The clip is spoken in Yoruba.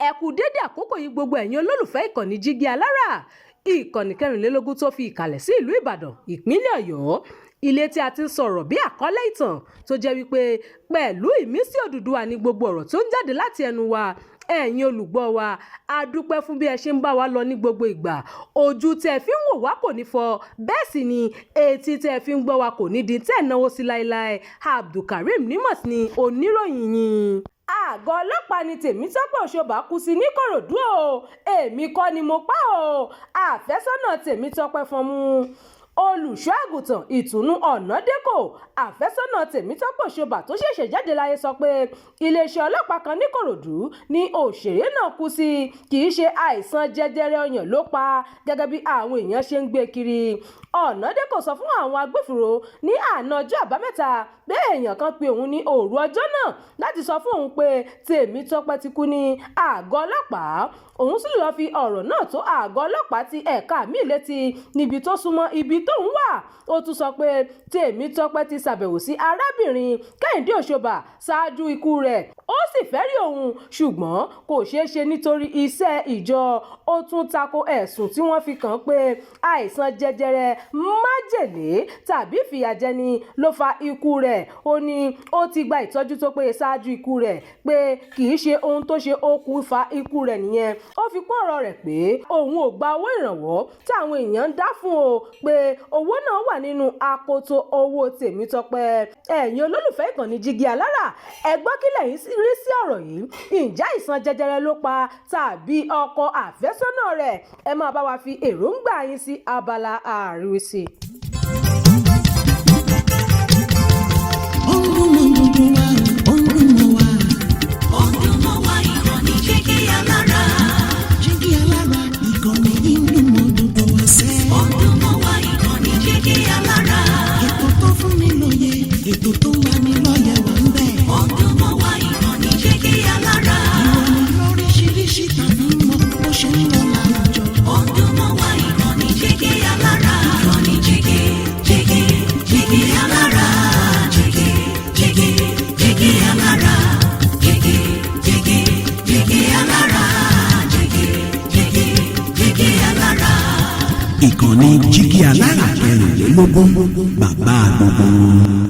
ẹ kú dédé àkókò yìí gbogbo ẹ̀yin olólùfẹ́ ìkànnì Jígí Alára, ìkànnì 24 tó fi ìkàlẹ̀ sí ìlú Ìbàdàn, ìpínlẹ̀ Ọ̀yọ́. Ilé tí a ti ń sọ̀rọ̀ bí àkọ́lé ìtàn tó jẹ́ wípé pẹ̀lú ìmísí Odùduwà ní gbogbo ọ̀rọ̀ tó ń jáde láti ẹnu wa. Ẹ̀yin olùgbọ́ wa, a dúpẹ́ fún bí ẹ ṣe ń bá wa lọ ní gbogbo ìgbà. Ojú tẹ́ fi ń wò wá kò ní fọ́, bẹ́ẹ̀ sì ni etí tẹ́ fi ń gbọ́ wa kò ní di tẹ́ náwó sí láéláé. Abdulkareem Nimot ni oníròyìn yín. Àgọ́ ọlọ́pàá ni Tèmítọ́pẹ́ Òṣobà kú sí níkòròdú o. Èmi kọ́ ni mo pa o. Àfẹ́sọ́nà Tèmítọ́pẹ́ fọnmú. Olùṣọ́ àgùntàn Ìtùnú Ọ̀nàdékò, àfẹ́sọ́nà Tèmítọ́pẹ́ Òṣobà tó ṣẹ̀ṣẹ̀ jáde láyé, sọ pé iléeṣẹ́ ọlọ́pàá kan níkòròdú ni òṣèré náà kú sí, kì í ṣe àìsàn jẹjẹrẹ ọyàn ló pa gẹ́gẹ́ bí àwọn èèyàn ṣe ń gbé kiri. Ọ̀nàdékò sọ fún àwọn agbófinró ní àná ọjọ́ àbámẹ́ta pé èèyàn kan pe òun ní òru ọjọ́ náà láti sọ fún òun pé Tèmítọ́pẹ́ ti kú ní àgọ́ ọlọ́pàá. Òun sì lọ́ọ́ fi ọ̀rọ̀ náà tó àgọ́ ọlọ́pàá ti ẹ̀ka míì létí níbi tó súnmọ́ ibi tóun wà. Ó tún sọ pé Tèmítọ́pẹ́ ti ṣàbẹ̀wò sí arábìnrin Kẹ́hìndé Òṣobà ṣáájú ikú rẹ̀. Ó sì fẹ́ rí òun ṣùgbọ́n kò ṣeé ṣe nítorí iṣẹ́ ìjọ. Ó tún tako ẹ̀sùn tí wọ́n fi kàn pé àìsàn jẹjẹrẹ, májèlé tàbí ìfìyàjẹni ló fa ikú rẹ̀. Ó ní ó ti gba ìtọ́jú tó péye ṣáájú ikú rẹ̀, pé kì í ṣe ohun tó ṣe okùnfà ikú rẹ̀ nìyẹn. Ó fi kún ọ̀rọ̀ rẹ̀ pé òun ò gba owó ìrànwọ́ tí àwọn èèyàn ń dá fún o, pé owó náà wà nínú akoto owó Tèmítọ́pẹ́. Ẹ̀yin olólùfẹ́ ìkànnì Jígí Alára, ẹ gbọ́ kí lẹ̀yin rí sí ọ̀rọ̀ yìí. Ǹjẹ́ àìsàn jẹjẹrẹ ló pa tàbí ọkọ àfẹ́sọ́nà rẹ̀? Ẹ máa bá wa fi èròǹgbà yín sí abala àríwísí. Ètò tó wà ní lọ́yẹ̀ wà ń bẹ̀. Ọdún mọ́ wá ìkànnì Jígí Alára. Ìròyìn lóríṣiríṣi tàbí mọ bó ṣe ń lọ láwùjọ. Ọdún mọ́ wá ìkànnì Jígí Alára. Ìkànnì Jígí Alára. Jígí Alára. Jígí Alára. Jígí Alára. Ìkànnì Jígí Alára 24, bàbá gbogbo.